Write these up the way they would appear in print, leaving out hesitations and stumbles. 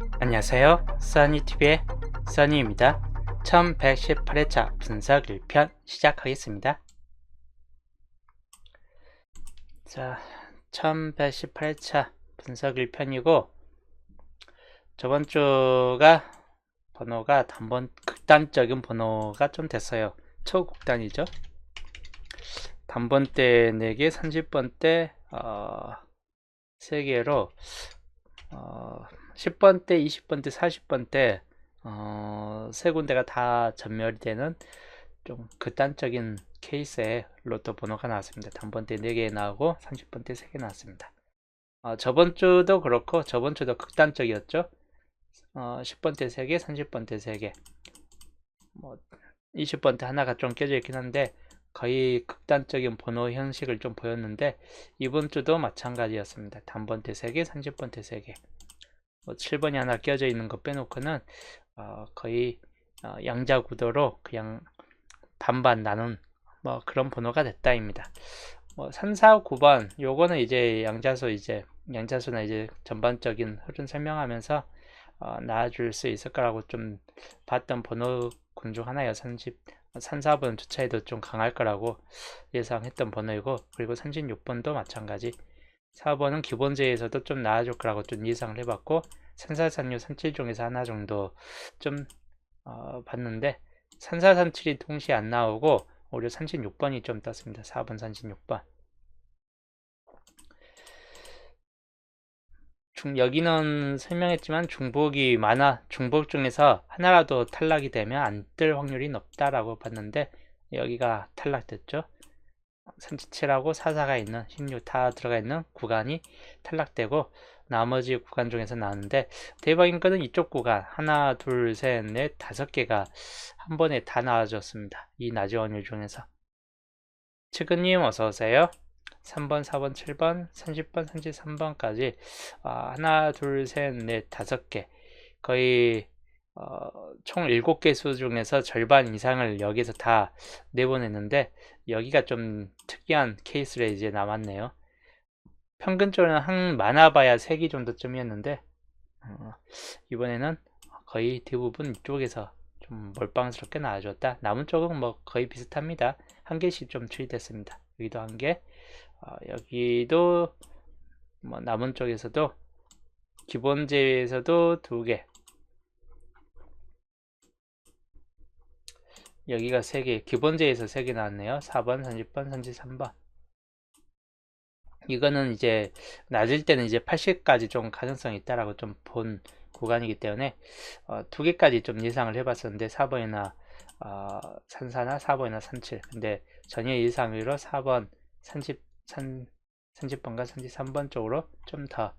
안녕하세요. 써니TV의 써니입니다. 1118회차 분석 1편 시작하겠습니다. 자, 1118회차 분석 1편이고 저번 주가 번호가 극단적인 번호가 좀 됐어요. 초극단이죠. 단번대 4개, 30번대 3개로 10번대, 20번대, 40번대 세 군데가 다 전멸이 되는 좀 극단적인 케이스의 로또 번호가 나왔습니다. 단번대 4개 나오고 30번대 3개 나왔습니다. 저번 주도 그렇고 저번 주도 극단적이었죠. 10번대 3개, 30번대 3개, 뭐 20번대 하나가 좀 껴져 있긴 한데 거의 극단적인 번호 형식을 좀 보였는데 이번 주도 마찬가지였습니다. 단번대 3개, 30번대 3개, 7번이 하나 껴져 있는 거 빼놓고는 거의 양자 구도로 그냥 반반 나눈 그런 번호가 됐다입니다. 3, 4, 9번 요거는 이제 양자수나 이제 전반적인 흐름 설명하면서 나와줄 수 있을 거라고 좀 봤던 번호군 중 하나예요. 3, 4번 주차에도 좀 강할 거라고 예상했던 번호이고, 그리고 36번도 마찬가지. 4번은 기본제에서도 좀 나아질 거라고 좀 예상을 해봤고, 3436, 37 중에서 하나 정도 좀 봤는데 3437이 동시에 안 나오고 오히려 36번이 좀 떴습니다. 4번 36번. 여기는 설명했지만 중복이 많아. 중복 중에서 하나라도 탈락이 되면 안 뜰 확률이 높다라고 봤는데 여기가 탈락됐죠. 37하고 44가 있는 16 다 들어가 있는 구간이 탈락되고 나머지 구간 중에서 나왔는데 대박인 거는 이쪽 구간 하나 둘셋넷 5개가 한 번에 다 나와줬습니다. 이 낮은 확률 중에서. 치근님 어서오세요. 3번 4번 7번 30번 33번까지 하나 둘셋넷 5개 거의 총 7개 수 중에서 절반 이상을 여기서 다 내보냈는데 여기가 좀 특이한 케이스로 이제 남았네요. 평균적으로는 많아봐야 3개 정도쯤이었는데 이번에는 거의 대부분 이쪽에서 좀 몰빵스럽게 나와줬다. 남은 쪽은 뭐 거의 비슷합니다. 한 개씩 좀 추이됐습니다. 여기도 한 개, 여기도 뭐 남은 쪽에서도 기본제에서도 2개, 여기가 3개, 기본제에서 3개 나왔네요. 4번, 30번, 33번. 이거는 이제 낮을 때는 이제 80까지 좀 가능성이 있다라고 좀 본 구간이기 때문에 2개까지 좀 예상을 해봤었는데 4번이나 34나 4번이나 37. 근데 전혀 예상외로 4번, 30번과 33번 쪽으로 좀 더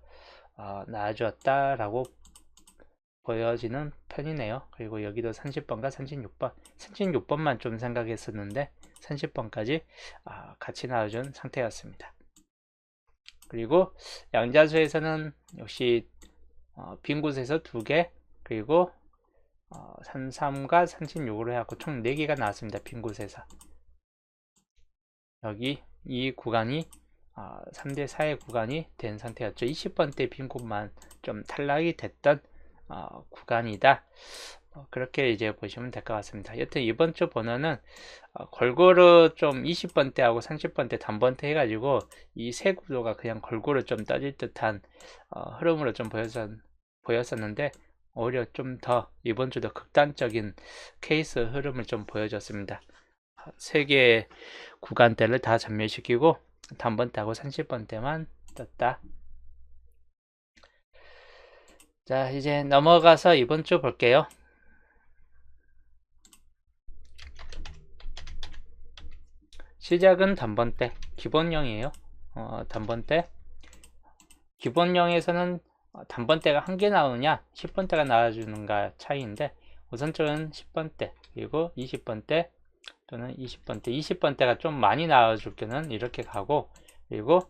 나아졌다라고 보여지는 편이네요. 그리고 여기도 30번과 36번, 36번만 좀 생각했었는데 30번까지 같이 나와준 상태였습니다. 그리고 양자수에서는 역시 빈 곳에서 2개, 그리고 33과 36으로 해갖고 총 4개가 나왔습니다. 빈 곳에서. 여기 이 구간이 3대 4의 구간이 된 상태였죠. 20번대 빈 곳만 좀 탈락이 됐던 구간이다. 그렇게 이제 보시면 될 것 같습니다. 여튼 이번 주 번호는 골고루 좀 20번대하고 30번대 단번대 해가지고 이 세 구도가 그냥 골고루 좀 떠질 듯한 흐름으로 좀 보였었는데 오히려 좀 더 이번 주도 극단적인 케이스 흐름을 좀 보여줬습니다. 세 개의 구간대를 다 전멸시키고 단번대하고 30번대만 떴다. 자, 이제 넘어가서 이번 주 볼게요. 시작은 단번대 기본형이에요. 단번대 기본형에서는 단번대가 한 개 나오느냐 10번대가 나와주는가 차이인데 우선적은 10번대 그리고 20번대 또는 20번대 20번대가 좀 많이 나와줄 때는 이렇게 가고, 그리고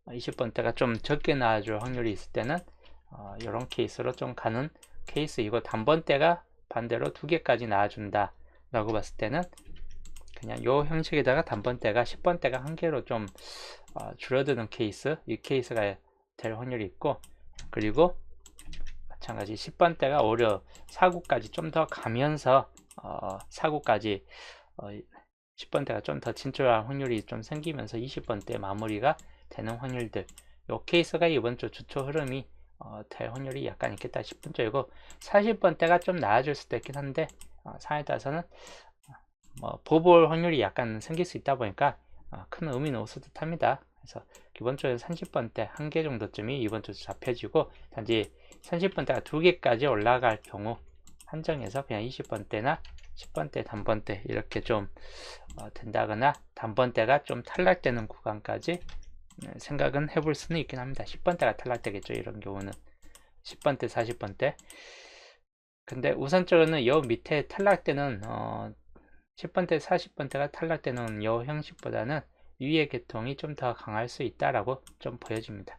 20번대가 좀 적게 나와줄 확률이 있을 때는 이런 케이스로 좀 가는 케이스이고, 단번대가 반대로 2개까지 나와준다 라고 봤을 때는 그냥 이 형식에다가 단번대가 10번대가 한 개로 좀 줄어드는 케이스, 이 케이스가 될 확률이 있고, 그리고 마찬가지 10번대가 오히려 4구까지 좀 더 가면서 4구까지 10번대가 좀 더 진출할 확률이 좀 생기면서 20번대 마무리가 되는 확률들, 요 케이스가 이번 주 주초 흐름이 될 확률이 약간 있겠다 싶은 쪽이고, 40번대가 좀 나아질 수도 있긴 한데 상황에 따라서는 보볼 확률이 약간 생길 수 있다 보니까 큰 의미는 없을 듯 합니다. 그래서 기본적으로 30번대 한 개 정도쯤이 이번 주 잡혀지고, 단지 30번대가 2개까지 올라갈 경우 한정해서 그냥 20번대나 10번대 단번대 이렇게 좀 된다거나, 단번대가 좀 탈락되는 구간까지 생각은 해볼 수는 있긴 합니다. 10번대가 탈락되겠죠, 이런 경우는. 10번대 40번대. 근데 우선적으로는 요 밑에 탈락되는 10번대 40번대가 탈락되는 요 형식보다는 위의 계통이 좀 더 강할 수 있다라고 좀 보여집니다.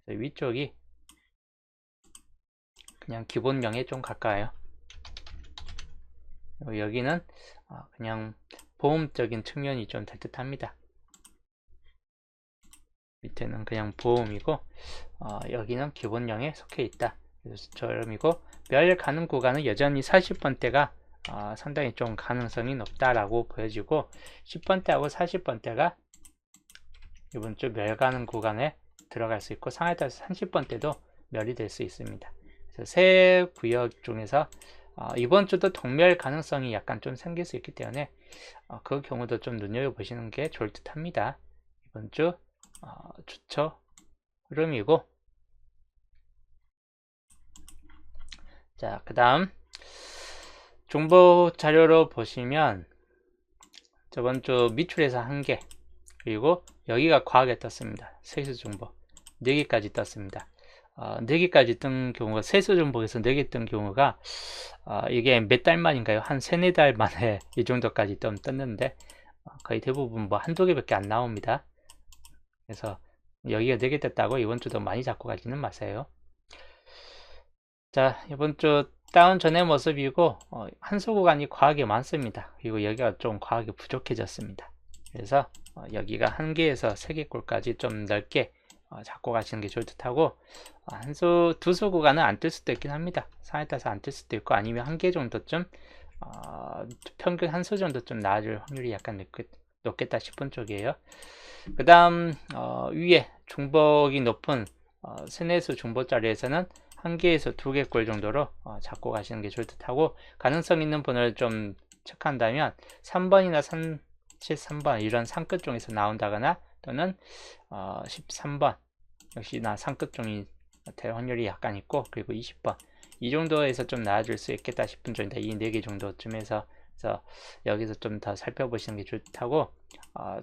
위쪽이 그냥 기본형에 좀 가까워요. 여기는 그냥 보험적인 측면이 좀 될 듯 합니다. 밑에는 그냥 보험이고 여기는 기본형에 속해 있다. 그래서 저렴이고, 멸 가는 구간은 여전히 40번대가 상당히 좀 가능성이 높다라고 보여지고, 10번대하고 40번대가 이번 주 멸 가는 구간에 들어갈 수 있고, 상황에 따라서 30번대도 멸이 될 수 있습니다. 그래서 세 구역 중에서 이번 주도 동멸 가능성이 약간 좀 생길 수 있기 때문에 그 경우도 좀 눈여겨보시는 게 좋을 듯 합니다. 이번 주 주초 흐름이고, 자, 그 다음 정보 자료로 보시면 저번 주 미출에서 1개, 그리고 여기가 과하게 떴습니다. 세수 정보 4개까지 떴습니다. 4개까지 뜬 경우가, 세수 정보에서 4개 뜬 경우가 이게 몇 달 만인가요? 한 3, 4달 만에 이 정도까지 좀 떴는데 거의 대부분 뭐 한두 개밖에 안 나옵니다. 그래서 여기가 4개 떴다고 이번 주도 많이 잡고 가지는 마세요. 자, 이번 주 다운 전의 모습이고 한수 구간이 과하게 많습니다. 그리고 여기가 좀 과하게 부족해졌습니다. 그래서 여기가 1개에서 3개꼴까지 좀 넓게 잡고 가시는 게 좋을 듯 하고, 두수 구간은 안 뜰 수도 있긴 합니다. 상황에 따라서 안 뜰 수도 있고, 아니면 1개 정도쯤 평균 한수 정도쯤 나아질 확률이 약간 높겠다 싶은 쪽이에요. 그 다음 위에 중복이 높은 세네수 중복 자리에서는 1개에서 2개꼴 정도로 잡고 가시는 게 좋을 듯 하고, 가능성 있는 분을 좀 체크한다면 3번이나 3번 이런 상끝 중에서 나온다거나, 또는 13번 역시나 상끝 중이 될 확률이 약간 있고, 그리고 20번 이 정도에서 좀 나아질 수 있겠다 싶은 정도인데, 이 4개 정도쯤에서 여기서 좀 더 살펴보시는 게 좋다고,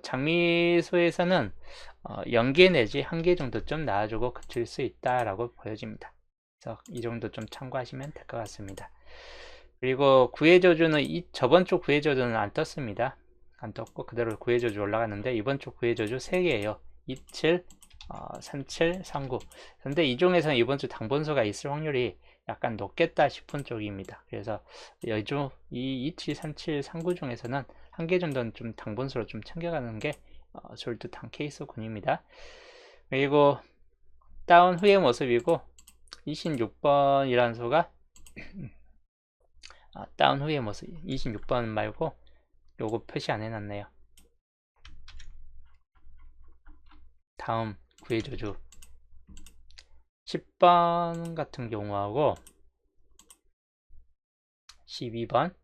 장미수에서는 0개 내지 1개 정도쯤 나아주고 그칠 수 있다라고 보여집니다. 그래서 이 정도 좀 참고하시면 될 것 같습니다. 그리고 구해저주는 저번 주 구해저주는 안 떴습니다. 안 떴고 그대로 구해저주 올라갔는데, 이번 주 구해저주 3개예요. 27, 37, 39. 근데 이 중에서는 이번 주 당분수가 있을 확률이 약간 높겠다 싶은 쪽입니다. 그래서 이 27, 37, 39 중에서는 1개 정도는 좀 당분수로 좀 챙겨가는 게 좋을 듯한 케이스군입니다. 그리고 다운 후의 모습이고, 26번이라는 수가 다운 후의 모습, 26번 말고 요거 표시 안 해놨네요. 다음 구해저주 10번 같은 경우하고 12번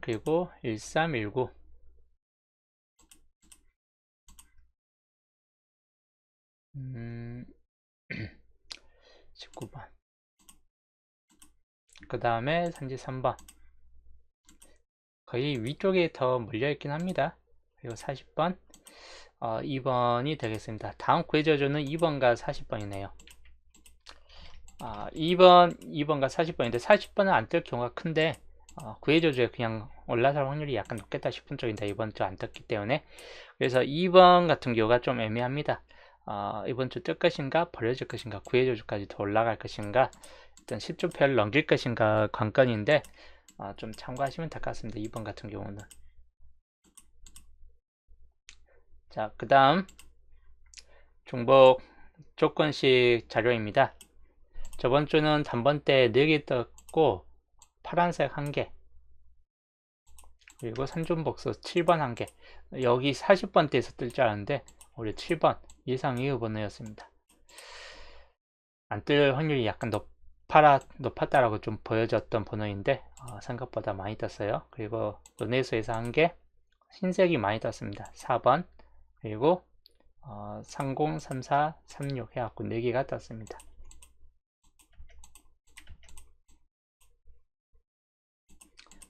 그리고 1319 19번 그 다음에 33번 거의 위쪽에 더 몰려있긴 합니다. 그리고 40번 2번이 되겠습니다. 다음 구해저주는 2번과 40번이네요. 2번과 40번인데 40번은 안 뜰 경우가 큰데, 구해저주에 그냥 올라설 확률이 약간 높겠다 싶은 쪽인데 이번 주 안 떴기 때문에, 그래서 2번 같은 경우가 좀 애매합니다. 이번 주 뜰 것인가, 버려질 것인가, 구해저주까지 더 올라갈 것인가, 일단 10주표를 넘길 것인가 관건인데 좀 참고하시면 될 것 같습니다. 2번 같은 경우는. 자, 그 다음 중복 조건식 자료입니다. 저번 주는 단번대 4개 떴고 파란색 1개, 그리고 산중복수 7번 1개. 여기 40번대에서 뜰 줄 알았는데 우리 7번 예상 이후 번호였습니다. 안 뜰 확률이 약간 높았다라고 좀 보여졌던 번호인데 생각보다 많이 떴어요. 그리고 논의수에서 1개, 흰색이 많이 떴습니다. 4번, 그리고 30, 34, 36 해갖고 4개가 떴습니다.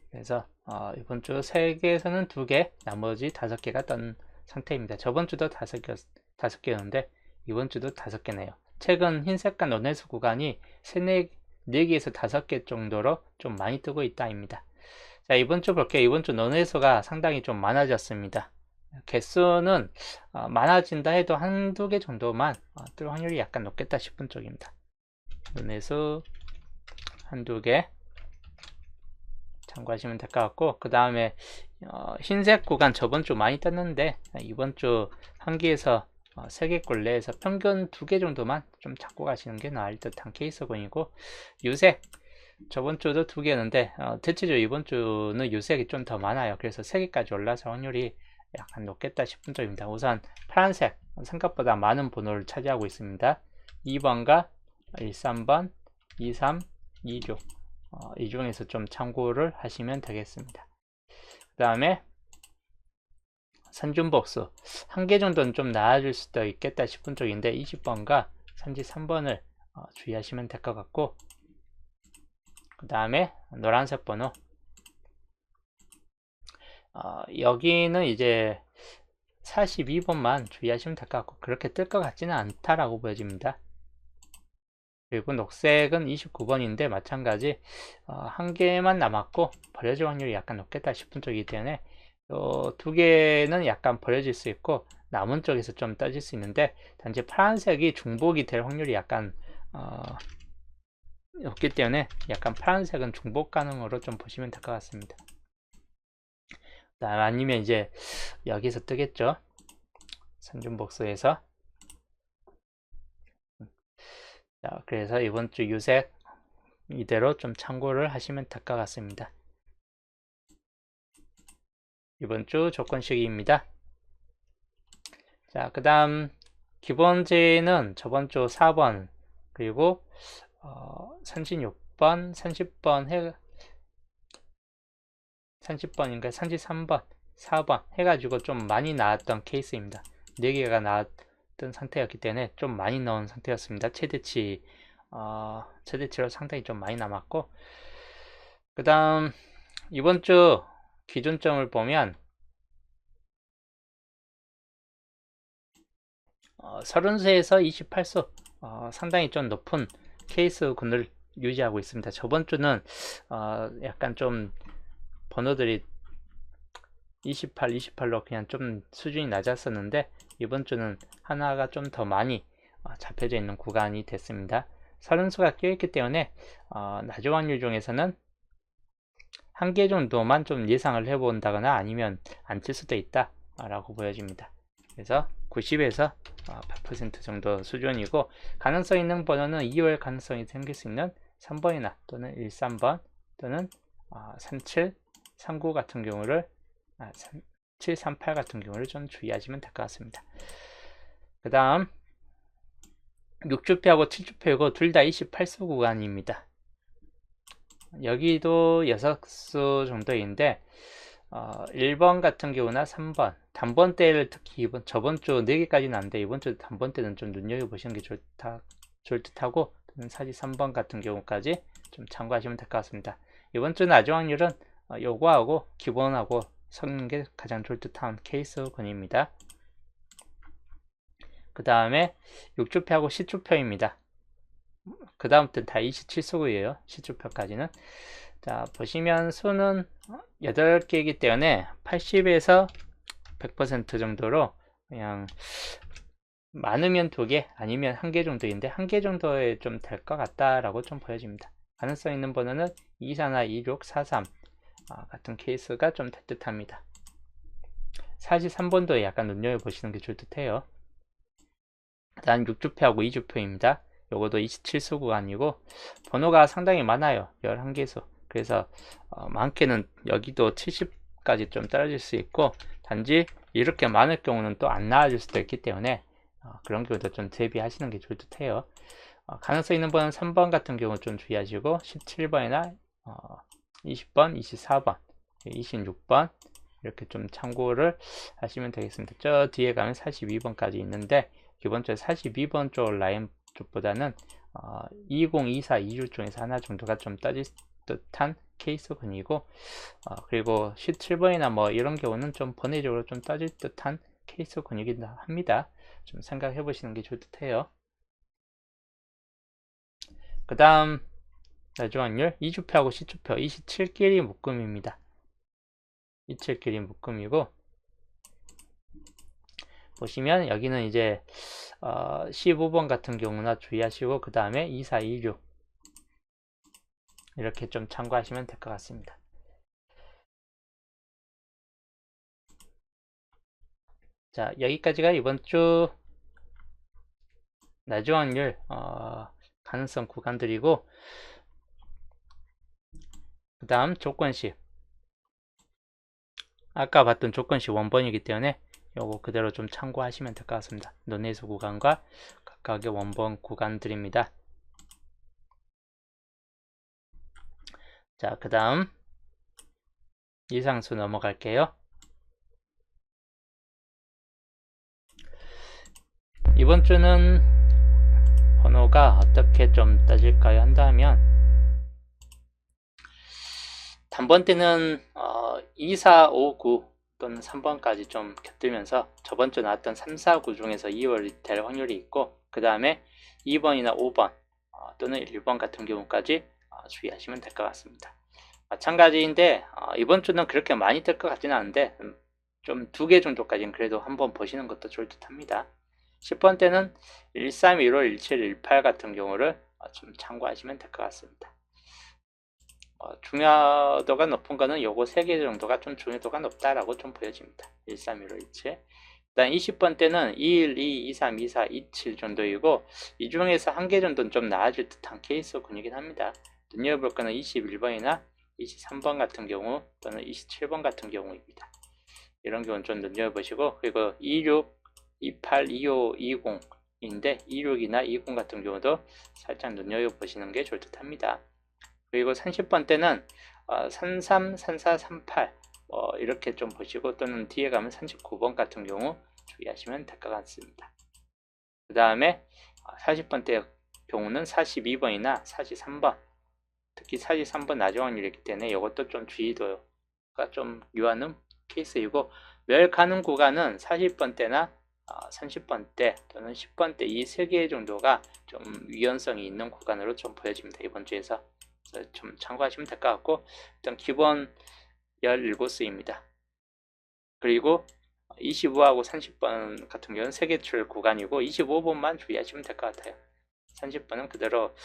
그래서 이번 주 3개에서는 2개, 나머지 5개가 떤 상태입니다. 저번 주도 5개였는데 이번 주도 5개네요. 최근 흰색과 논의수 구간이 4개에서 5개 정도로 좀 많이 뜨고 있다입니다. 자, 이번 주 볼게요. 이번 주 논의수가 상당히 좀 많아졌습니다. 개수는 많아진다 해도 1~2개 정도만 뜰 확률이 약간 높겠다 싶은 쪽입니다. 논의수 1~2개 참고하시면 될 것 같고, 그 다음에 흰색 구간 저번 주 많이 떴는데 이번 주 1개에서 3개꼴 내에서 평균 2개 정도만 좀 잡고 가시는 게 나을 듯한 케이스군이고, 유색 저번 주도 2개였는데 대체적으로 이번 주는 유색이 좀 더 많아요. 그래서 3개까지 올라서 확률이 약간 높겠다 싶은 쪽입니다. 우선 파란색 생각보다 많은 번호를 차지하고 있습니다. 2번과 13번, 23, 26 이 중에서 좀 참고를 하시면 되겠습니다. 그 다음에 산중복수 1개 정도는 좀 나아질 수도 있겠다 싶은 쪽인데 20번과 33번을 주의하시면 될 것 같고, 그 다음에 노란색 번호 여기는 이제 42번만 주의하시면 될 것 같고 그렇게 뜰 것 같지는 않다라고 보여집니다. 그리고 녹색은 29번인데 마찬가지 1개만 남았고 버려질 확률이 약간 높겠다 싶은 쪽이기 때문에 2개는 약간 버려질 수 있고 남은 쪽에서 좀 떠질 수 있는데, 단지 파란색이 중복이 될 확률이 약간 없기 때문에 약간 파란색은 중복 가능으로 좀 보시면 될 것 같습니다. 아니면 이제 여기서 뜨겠죠. 산중복수에서. 자, 그래서 이번 주 유색 이대로 좀 참고를 하시면 될 것 같습니다. 이번 주 조건식입니다. 자, 그 다음 기본제는 저번 주 4번, 그리고 36번, 30번 30번인가 33번, 4번 해가지고 좀 많이 나왔던 케이스입니다. 4개가 나왔던 상태였기 때문에 좀 많이 나온 상태였습니다. 최대치로 상당히 좀 많이 남았고, 그 다음 이번 주 기준점을 보면 30세에서 28수 상당히 좀 높은 케이스군을 유지하고 있습니다. 저번 주는 약간 좀 번호들이 28, 28로 그냥 좀 수준이 낮았었는데 이번 주는 하나가 좀 더 많이 잡혀져 있는 구간이 됐습니다. 30수가 끼어있기 때문에 낮은 확률 중에서는 1개 정도만 좀 예상을 해본다거나 아니면 안 칠 수도 있다 라고 보여집니다. 그래서 90에서 100% 정도 수준이고, 가능성 있는 번호는 2월 가능성이 생길 수 있는 3번이나 또는 13번 또는 37, 39 같은 경우를 7, 38 같은 경우를 좀 주의하시면 될 것 같습니다. 그 다음 6주표하고 7주표이고 둘 다 28수 구간입니다. 여기도 6수 정도인데 1번 같은 경우나 3번 단번대를 특히 저번 주 4개까지 나왔는데 이번 주 단번대는 좀 눈여겨보시는 게 좋을 듯하고, 43번 같은 경우까지 좀 참고하시면 될 것 같습니다. 이번 주 낮은 확률은 요거하고 기본하고 섞는 게 가장 좋을 듯한 케이스군입니다. 그 다음에 6주표하고 10주표입니다. 그 다음부터는 다 27수고예요. 10주표까지는. 자, 보시면 수는 8개이기 때문에 80에서 100% 정도로 그냥 많으면 2개 아니면 1개 정도인데 1개 정도에 좀 될 것 같다라고 좀 보여집니다. 가능성 있는 번호는 24나 26, 43 같은 케이스가 좀 될 듯합니다. 43번도 약간 눈여겨보시는 게 좋을 듯해요. 다음 6주표하고 2주표입니다. 요것도 27수 구간이고 번호가 상당히 많아요. 11개수. 그래서 많게는 여기도 70까지 좀 떨어질 수 있고, 단지 이렇게 많을 경우는 또 안 나와줄 수도 있기 때문에 그런 경우도 좀 대비하시는 게 좋을 듯 해요. 가능성 있는 번은 3번 같은 경우 좀 주의하시고, 17번이나 20번, 24번, 26번 이렇게 좀 참고를 하시면 되겠습니다. 저 뒤에 가면 42번까지 있는데, 이번 주에 42번 쪽 라인 쪽보다는 20, 24, 2주 중에서 하나 정도가 좀 떠질 듯한 케이스군이고, 그리고 17번이나 뭐 이런 경우는 좀 번외적으로 좀 떠질 듯한 케이스군이긴 합니다. 좀 생각해 보시는 게 좋을 듯 해요. 그 다음 나중확률 2주표하고 C주표 27끼리 묶음입니다. 27끼리 묶음이고, 보시면 여기는 이제 15번 같은 경우나 주의하시고, 그 다음에 24, 26 이렇게 좀 참고하시면 될 것 같습니다. 자, 여기까지가 이번 주 나중확률 가능성 구간들이고, 그 다음 조건식, 아까 봤던 조건식 원본이기 때문에 요거 그대로 좀 참고하시면 될 것 같습니다. 논의수 구간과 각각의 원본 구간들입니다. 자, 그 다음 이상수 넘어갈게요. 이번 주는 번호가 어떻게 좀 따질까요 한다면, 단번 때는 2, 4, 5, 9 또는 3번까지 좀 곁들면서 저번 주 나왔던 3, 4, 9 중에서 2월이 될 확률이 있고, 그 다음에 2번이나 5번 또는 1번 같은 경우까지 주의하시면 될 것 같습니다. 마찬가지인데 이번 주는 그렇게 많이 뜰 것 같지는 않은데 좀 2개 정도까지는 그래도 한번 보시는 것도 좋을 듯 합니다. 10번 때는 13, 15, 17, 18 같은 경우를 좀 참고하시면 될 것 같습니다. 중요도가 높은 거는 요거 3개 정도가 좀 중요도가 높다라고 좀 보여집니다. 13, 15, 17. 일단 20번 때는 21, 2, 23, 24, 27 정도이고, 이 중에서 1개 정도는 좀 나아질 듯한 케이스군이긴 합니다. 눈여볼 거는 21번이나 23번 같은 경우 또는 27번 같은 경우입니다. 이런 경우는 좀 눈여보시고, 그리고 26, 28, 25, 20인데 26이나 20 같은 경우도 살짝 눈여보시는 게 좋을 듯 합니다. 그리고 30번 때는 33, 34, 38 이렇게 좀 보시고, 또는 뒤에 가면 39번 같은 경우 주의하시면 될 것 같습니다. 그 다음에 40번 때 경우는 42번이나 43번, 특히 43번 나중확률이기 때문에 이것도 좀 주의도가 좀 유하는 케이스이고, 멸 가능 구간은 40번 때나 30번 때 또는 10번 때 이 3개 정도가 좀 유연성이 있는 구간으로 좀 보여집니다. 이번 주에서 좀 참고하시면 될 것 같고, 일단 기본 17수입니다. 그리고 25하고 30번 같은 경우는 3개출 구간이고 25번만 주의하시면 될 것 같아요. 30번은 그대로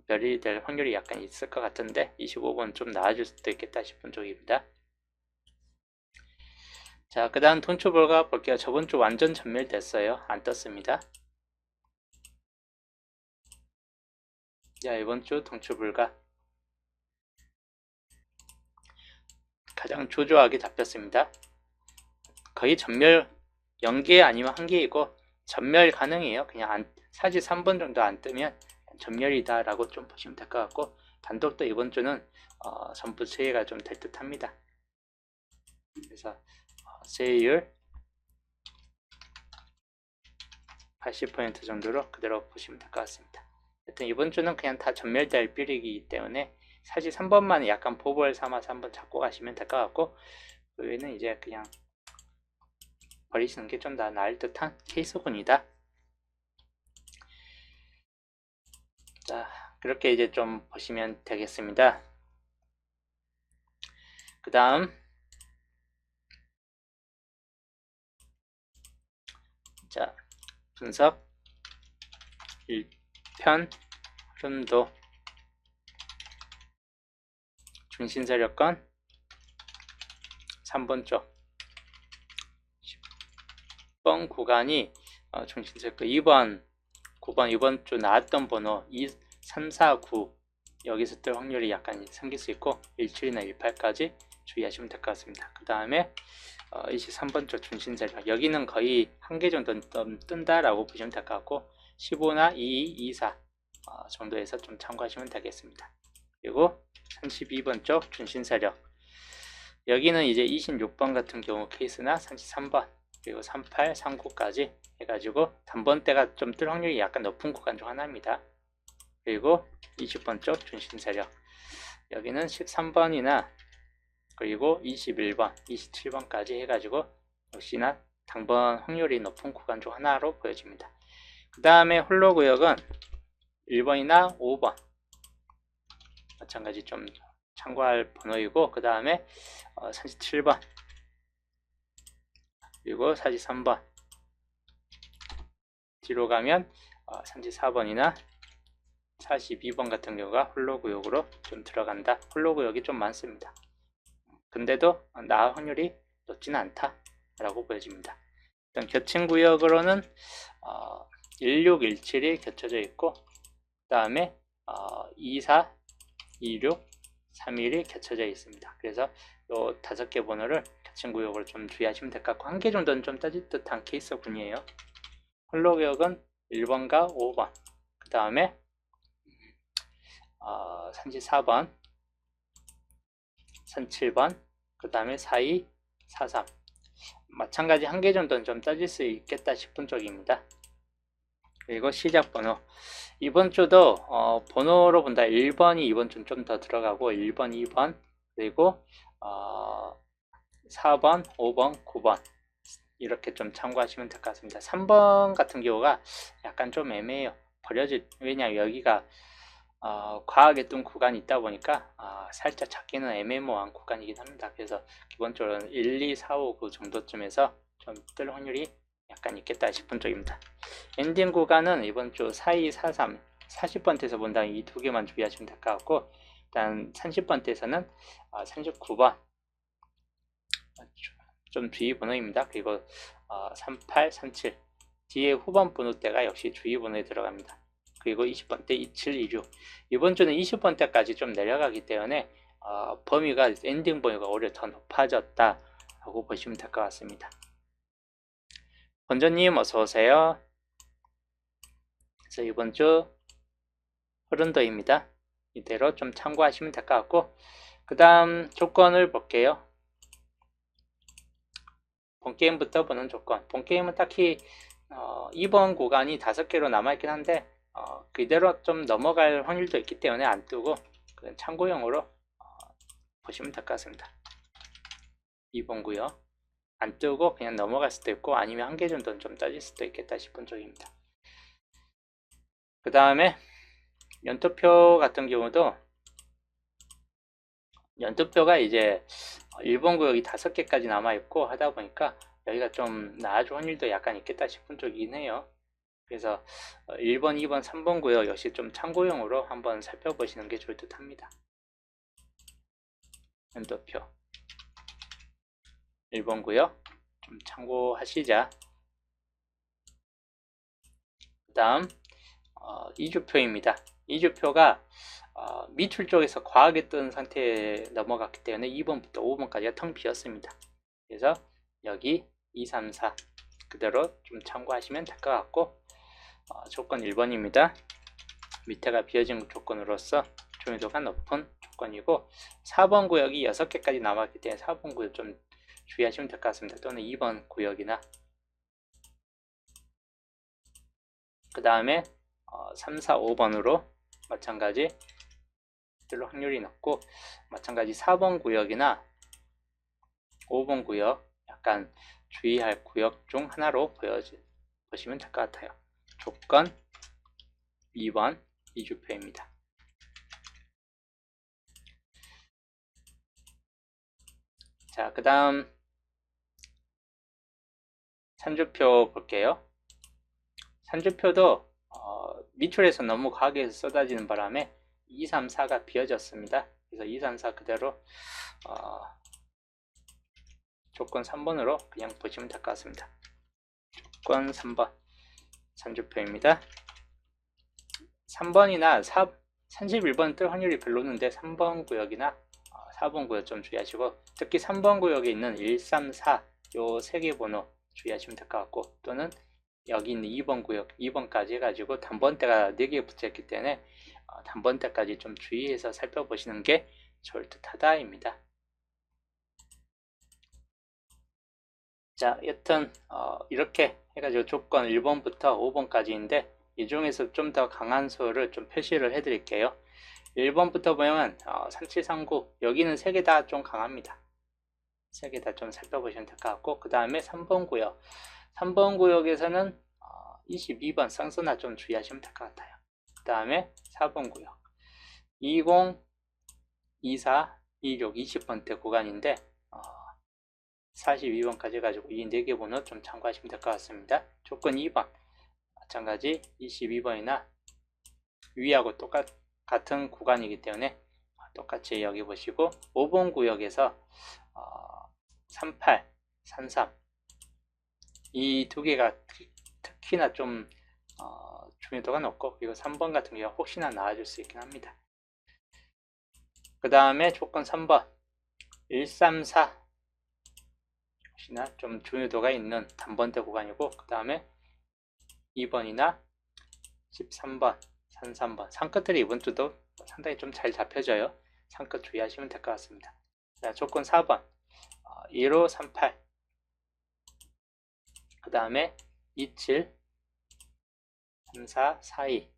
멸이 될 확률이 약간 있을 것 같은데 25번 좀 나아질 수도 있겠다 싶은 쪽입니다. 자, 그 다음 돈추불가 볼게요. 저번 주 완전 전멸됐어요. 안 떴습니다. 자, 이번 주 돈추불가 가장 조조하게 잡혔습니다. 거의 전멸 0개 아니면 1개이고 전멸 가능해요. 그냥 사지 3번 정도 안 뜨면 전멸이다 라고 좀 보시면 될 것 같고, 단독도 이번 주는 전부 세해가 좀 될 듯 합니다. 그래서 세율 80% 정도로 그대로 보시면 될 것 같습니다. 하여튼 이번 주는 그냥 다 전멸될 필이기 때문에 사실 3번만 약간 보벌 삼아서 한번 잡고 가시면 될 것 같고, 그 외에는 이제 그냥 버리시는 게 좀 더 나을 듯한 케이스군이다. 자, 그렇게 이제 좀 보시면 되겠습니다. 그 다음 자, 분석 1편 흐름도 중심세력권 3번 쪽 10번 구간이 중심세력권, 2번 9번 이번 주 나왔던 번호 2, 3, 4, 9 여기서 뜰 확률이 약간 생길 수 있고 17이나 18까지 주의하시면 될 것 같습니다. 그 다음에 23번 주 중심세력 여기는 거의 한 개 정도 뜬다라고 보시면 될 것 같고 15나 22, 24 정도에서 좀 참고하시면 되겠습니다. 그리고 32번 쪽 중심세력 여기는 이제 26번 같은 경우 케이스나 33번 그리고 38, 39까지 해가지고 단번대가 좀 뜰 확률이 약간 높은 구간 중 하나입니다. 그리고 20번 쪽 중심세력 여기는 13번이나 그리고 21번, 27번까지 해가지고 역시나 당번 확률이 높은 구간 중 하나로 보여집니다. 그 다음에 홀로 구역은 1번이나 5번 마찬가지 좀 참고할 번호이고 그 다음에 37번 그리고 43번 뒤로 가면 34번이나 42번 같은 경우가 홀로 구역으로 좀 들어간다. 홀로 구역이 좀 많습니다. 근데도 나올 확률이 높지는 않다 라고 보여집니다. 일단 겹친 구역으로는 16, 17이 겹쳐져 있고 그 다음에 24, 26, 31이 겹쳐져 있습니다. 그래서 이 5개 번호를 겹친 구역으로 좀 주의하시면 될 것 같고 한 개 정도는 좀 따질 듯한 케이스군이에요. 홀로 구역은 1번과 5번 그 다음에 34번 37번 그 다음에 42, 43 마찬가지 한 개 정도는 좀 따질 수 있겠다 싶은 쪽입니다. 그리고 시작 번호 이번 주도 번호로 본다 1번이 이번 주는 좀 더 들어가고 1번, 2번 그리고 4번, 5번, 9번 이렇게 좀 참고하시면 될 것 같습니다. 3번 같은 경우가 약간 좀 애매해요. 왜냐하면 여기가 과하게 뜬 구간이 있다 보니까 살짝 찾기는 애매모호한 구간이긴 합니다. 그래서 기본적으로 1, 2, 4, 5, 9 정도쯤에서 좀 뜰 확률이 약간 있겠다 싶은 쪽입니다. 엔딩 구간은 이번 주 4, 2, 4, 3, 40번대에서 본다면 이 두 개만 주의하시면 될 것 같고 일단 30번대에서는 39번 좀 주의 번호입니다. 그리고 38, 37 뒤에 후번 번호대가 역시 주의 번호에 들어갑니다. 그리고 20번대 27, 26 이번 주는 20번대까지 좀 내려가기 때문에 범위가 엔딩 범위가 오히려 더 높아졌다 라고 보시면 될 것 같습니다. 권조님 어서오세요. 그래서 이번 주 흐름도입니다. 이대로 좀 참고하시면 될 것 같고 그 다음 조건을 볼게요. 본게임부터 보는 조건 본게임은 딱히 이번 구간이 5개로 남아있긴 한데 그대로 좀 넘어갈 확률도 있기 때문에 안 뜨고 그냥 참고용으로 보시면 될 것 같습니다. 2번 구역 안 뜨고 그냥 넘어갈 수도 있고 아니면 한 개 정도는 좀 따질 수도 있겠다 싶은 쪽입니다. 그 다음에 연투표 같은 경우도 연투표가 이제 1번 구역이 5개까지 남아있고 하다 보니까 여기가 좀 나아질 확률도 약간 있겠다 싶은 쪽이긴 해요. 그래서 1번, 2번, 3번 구역 역시 좀 참고용으로 한번 살펴보시는 게 좋을 듯 합니다. 연도표 1번 구역 좀 참고하시자. 그 다음 2주표입니다. 2주표가 밑줄 쪽에서 과하게 뜬 상태에 넘어갔기 때문에 2번부터 5번까지가 텅 비었습니다. 그래서 여기 2, 3, 4 그대로 좀 참고하시면 될 것 같고 조건 1번입니다. 밑에가 비어진 조건으로서 중요도가 높은 조건이고 4번 구역이 6개까지 남았기 때문에 4번 구역 좀 주의하시면 될 것 같습니다. 또는 2번 구역이나 그 다음에 3, 4, 5번으로 마찬가지 별로 확률이 높고 마찬가지 4번 구역이나 5번 구역 약간 주의할 구역 중 하나로 보시면 될 것 같아요. 조건 2번 2주표입니다. 자, 그 다음 3주표 볼게요. 3주표도 밑줄에서 너무 과하게 쏟아지는 바람에 2, 3, 4가 비어졌습니다. 그래서 2, 3, 4 그대로 조건 3번으로 그냥 보시면 될 것 같습니다. 조건 3번 3주표입니다. 3번이나 31번 뜰 확률이 별로 없는데 3번 구역이나 4번 구역 좀 주의하시고, 특히 3번 구역에 있는 1, 3, 4 요 세 개 번호 주의하시면 될 것 같고, 또는 여기 있는 2번 구역 2번까지 해가지고 단번대가 4개 붙어있기 때문에 단번대까지 좀 주의해서 살펴보시는 게 좋을 듯 하다입니다. 자, 여튼 이렇게 해가지고 조건 1번부터 5번까지인데 이 중에서 좀 더 강한 수를 좀 표시를 해 드릴게요. 1번부터 보면 3739 여기는 3개 다 좀 강합니다. 3개 다 좀 살펴보시면 될 것 같고, 그 다음에 3번 구역 3번 구역에서는 22번 쌍수나 좀 주의하시면 될 것 같아요. 그 다음에 4번 구역 20, 24, 26, 20번대 구간인데 42번까지 가지고 이 4개 번호 좀 참고하시면 될 것 같습니다. 조건 2번 마찬가지 22번이나 위하고 같은 구간이기 때문에 똑같이 여기 보시고, 5번 구역에서 38, 33 이 두 개가 특히나 좀 중요도가 높고, 그리고 3번 같은 경우가 혹시나 나와줄 수 있긴 합니다. 그 다음에 조건 3번 134 혹시나 좀 중요도가 있는 단번대 구간이고, 그 다음에 2번이나 13번, 33번 산끝들이 이번 주도 상당히 좀 잘 잡혀져요. 산끝 주의하시면 될 것 같습니다. 자, 조건 4번 1538 그 다음에 27 34 42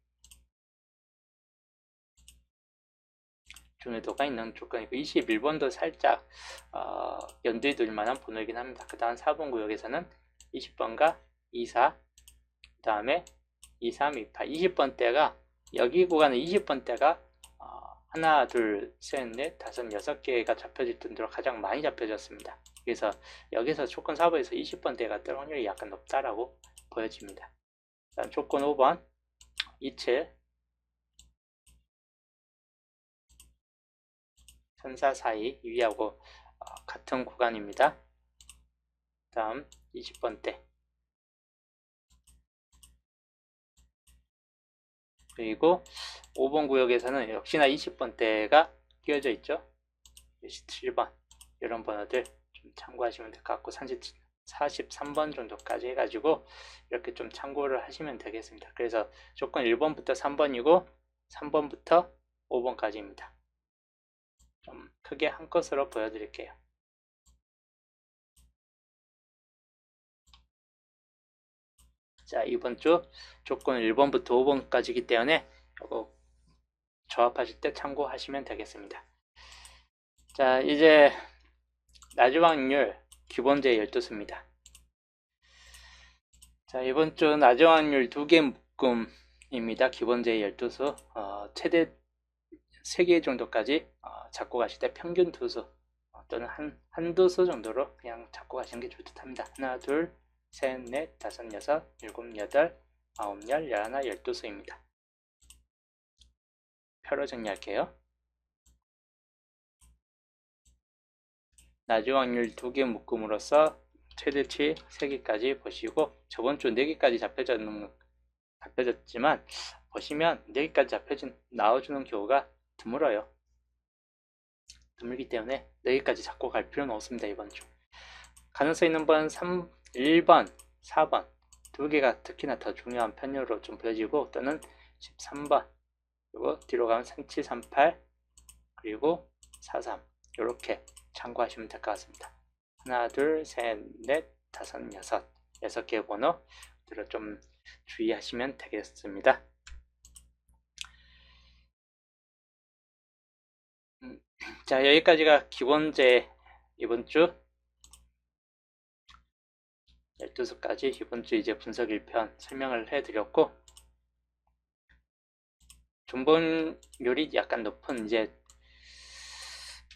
중요도가 있는 조건이고, 21번도 살짝 연두에 둘 만한 번호이긴 합니다. 그 다음 4번 구역에서는 20번과 24 그 다음에 23, 28 20번대가 여기 구간은 20번대가 하나, 둘, 셋, 넷, 다섯, 여섯 개가 잡혀질 정도로 가장 많이 잡혀졌습니다. 그래서 여기서 조건 4번에서 20번대가 뜰 확률이 약간 높다라고 보여집니다. 다음 조건 5번 27 34 사이 위하고 같은 구간입니다. 다음 20번대 그리고 5번 구역에서는 역시나 20번대가 끼워져 있죠. 27번 이런 번호들 좀 참고하시면 될 것 같고, 43번 정도까지 해가지고 이렇게 좀 참고를 하시면 되겠습니다. 그래서 조건 1번부터 3번이고 3번부터 5번까지입니다. 좀 크게 한컷으로 보여드릴게요. 자, 이번 주 조건 1번부터 5번까지이기 때문에 이거 조합하실 때 참고하시면 되겠습니다. 자, 이제 나주 확률 기본제 12수입니다. 자, 이번 주 나주 확률 2개 묶음입니다. 기본제 12수 최대 3개 정도까지 잡고 가실 때 평균 두수 또는 한두 수 정도로 그냥 잡고 가시는 게 좋을 듯 합니다. 하나, 둘, 셋, 넷, 다섯, 여섯, 일곱, 여덟, 아홉, 열, 열하나, 12수입니다. 표로 정리할게요. 나주 확률 2개 묶음으로써 최대치 3개까지 보시고, 저번 주 4개까지 잡혀졌지만 보시면 4개까지 나와주는 경우가 드물어요. 드물기 때문에 4개까지 잡고 갈 필요는 없습니다. 이번 주 가능성 있는 번 1번, 4번 2개가 특히나 더 중요한 편으로 좀 보여지고, 또는 13번 그리고 뒤로 가면 3738 그리고 43 이렇게 참고하시면 될 것 같습니다. 하나, 둘, 셋, 넷, 다섯, 여섯 6개의 번호들을 좀 주의하시면 되겠습니다. 자, 여기까지가 기본제 이번 주 12수까지 이번 주 이제 분석 1편 설명을 해드렸고, 중복률이 약간 높은 이제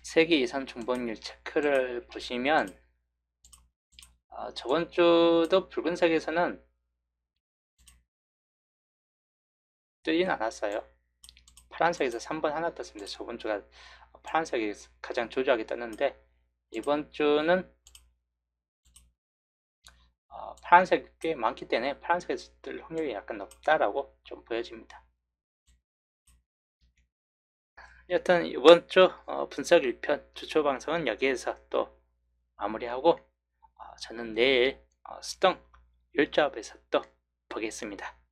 3개 이상 중복률 체크를 보시면 저번 주도 붉은색에서는 뜨진 않았어요. 파란색에서 3번 하나 떴습니다. 저번 주가 파란색이 가장 조조하게 떴는데, 이번 주는 파란색 꽤 많기 때문에 파란색에서 뜰 확률이 약간 높다라고 좀 보여집니다. 여튼 이번 주 분석 1편 주초 방송은 여기에서 또 마무리하고 저는 내일 수동 10조합에서 또 보겠습니다.